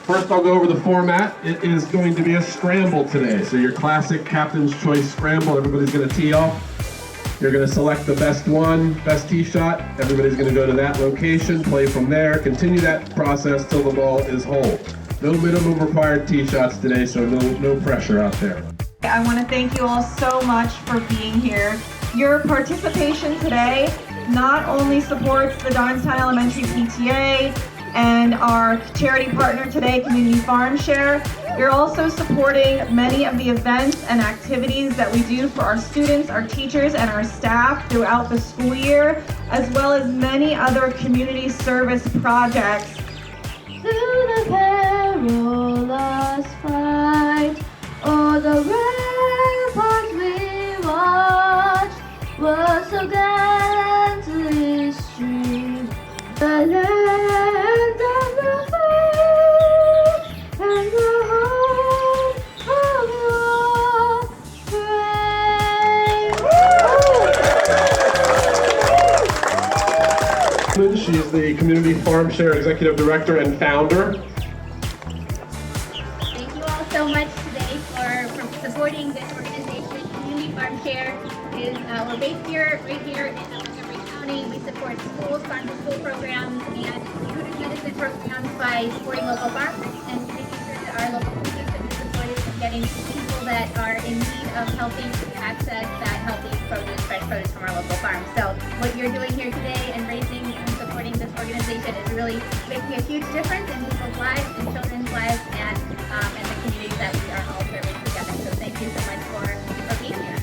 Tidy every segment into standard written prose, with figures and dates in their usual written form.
First, I'll go over the format. It is going to be a scramble today. So your classic Captain's Choice scramble. Everybody's going to tee off. You're going to select the best one, best tee shot. Everybody's going to go to that location, play from there, continue that process till the ball is whole. No minimum required tee shots today, so no pressure out there. I want to thank you all so much for being here. Your participation today not only supports the Darnestown Elementary PTA and our charity partner today, Community Farm Share, you're also supporting many of the events and activities that we do for our students, our teachers, and our staff throughout the school year, as well as many other community service projects. Through the perilous fight, all the ramparts we watched were so gallantly streamed. The land of the free and the home of the brave. She is the Community Farm Share Executive Director and Founder. Thank you all so much today for supporting this organization. Community Farm Share is we're based here, right here in Montgomery County. We support schools, farm to school programs, and food and medicine programs by supporting local farmers and making sure that our local community is supported in getting people that are in need of helping access that healthy produce, fresh produce from our local farms. So what you're doing here today and raising and supporting this organization is really making a huge difference in people's lives, in children's lives, and the communities that we are all serving together. So thank you so much for being here.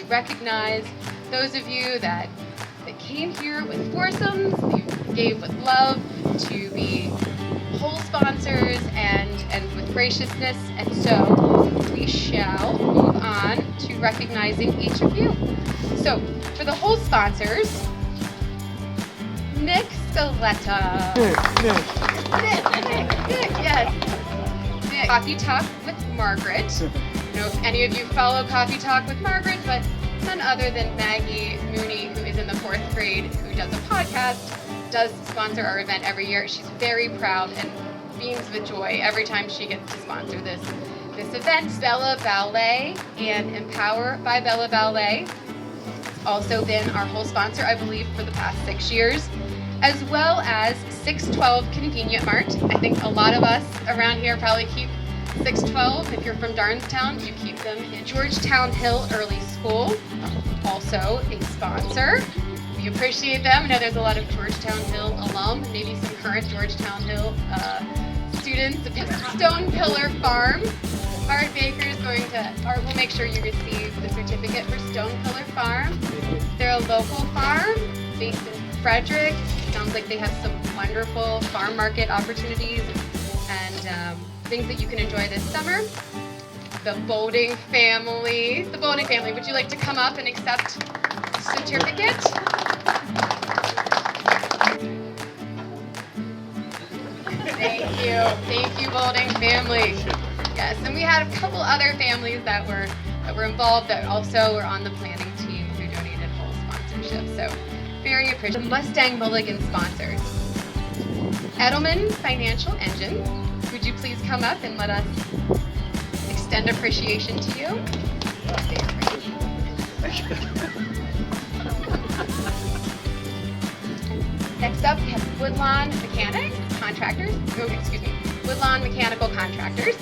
Recognize those of you that came here with foursomes, who gave with love, to be whole sponsors and with graciousness. And so we shall move on to recognizing each of you. So for the whole sponsors, Nick Scaletta. Nick, yes. Nick. Coffee Talk with Margaret. I don't know if any of you follow Coffee Talk with Margaret, but none other than Maggie Mooney, who is in the 4th grade, who does a podcast, does sponsor our event every year. She's very proud and beams with joy every time she gets to sponsor this event. Bella Ballet and Empower by Bella Ballet. Also been our whole sponsor, I believe, for the past 6 years. as well as 612 Convenient Mart. I think a lot of us around here probably keep 612. If you're from Darnestown, you keep them in Georgetown Hill Early School, also a sponsor. We appreciate them. I know there's a lot of Georgetown Hill alum, maybe some current Georgetown Hill students. Stone Pillar Farm. Art Baker is going to, Art will make sure you receive the certificate for Stone Pillar Farm. They're a local farm based in Frederick. Sounds like they have some wonderful farm market opportunities and things that you can enjoy this summer. The Bolding family. The Bolding family, would you like to come up and accept the certificate? Thank you, Bolding family. Yes, and we had a couple other families that were involved that also were on the planning team who donated whole sponsorship. So very appreciative. The Mustang Mulligan sponsors. Edelman Financial Engine, would you please come up and let us extend appreciation to you? Next up, we have Woodlawn Mechanics Contractors. Woodlawn Mechanical Contractors.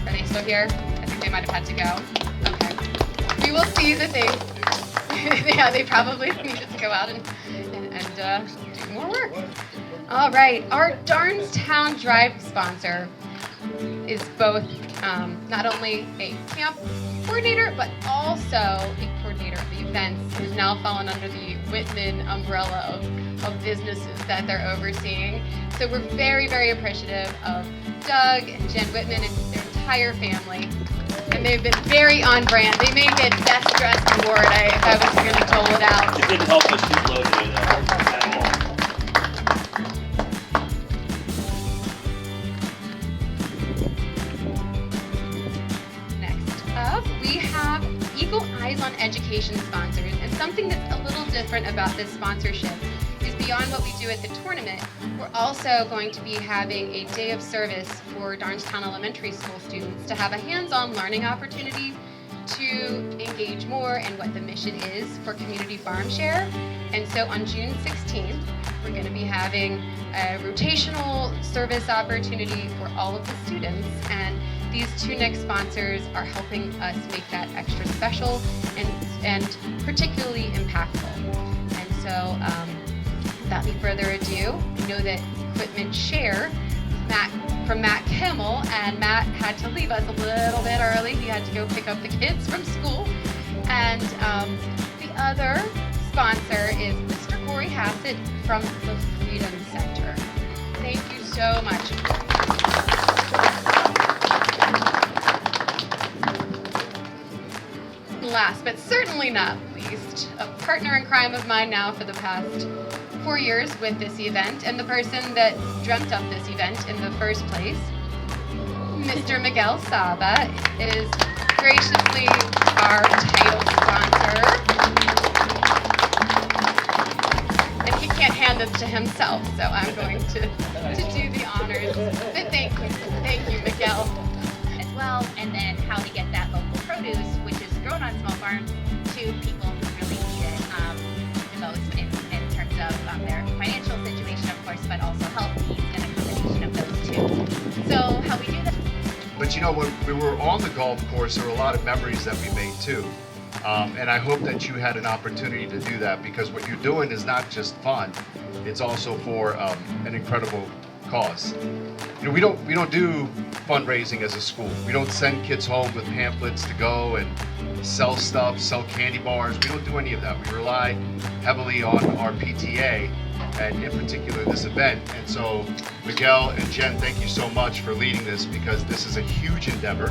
Are they still here? I think they might have had to go. Okay. We will see the things. Yeah, they probably needed to go out and do more work. All right, our Darnestown Drive sponsor is both not only a camp coordinator, but also a coordinator of the events, who's now fallen under the Whitman umbrella of businesses that they're overseeing. So we're very, very appreciative of Doug and Jen Whitman and their entire family. And they've been very on brand. They may get Best Dressed Award if I was going to dole it out. It didn't help us too low today, at all. Next up, we have Eagle Eyes on Education sponsors. And something that's a little different about this sponsorship is beyond what we do at the tournament, we're also going to be having a day of service for Darnestown Elementary School students to have a hands-on learning opportunity to engage more in what the mission is for Community Farm Share. And so on June 16th, we're going to be having a rotational service opportunity for all of the students. And these two next sponsors are helping us make that extra special and particularly impactful. And so, without any further ado, we know that equipment share from Matt Kimmel, and Matt had to leave us a little bit early. He had to go pick up the kids from school. And the other sponsor is Mr. Corey Hassett from the Freedom Center. Thank you so much. Last but certainly not least, a partner in crime of mine now for the past 4 years with this event, and the person that dreamt up this event in the first place, Mr. Miguel Saba, is graciously our title sponsor. And he can't hand this to himself, so I'm going to do the honors. But thank you, Miguel. As well, and then how to get that local produce, which is grown on small farms, to people who really need it the most in terms of their financial situation, of course, but also health needs and a combination of those two. So how we do that. But you know, when we were on the golf course, there were a lot of memories that we made too. And I hope that you had an opportunity to do that, because what you're doing is not just fun, it's also for an incredible cause. You know, we don't do fundraising as a school. We don't send kids home with pamphlets to go and sell stuff, sell candy bars. We don't do any of that. We rely heavily on our PTA, and in particular this event. And so Miguel and Jen, thank you so much for leading this, because this is a huge endeavor.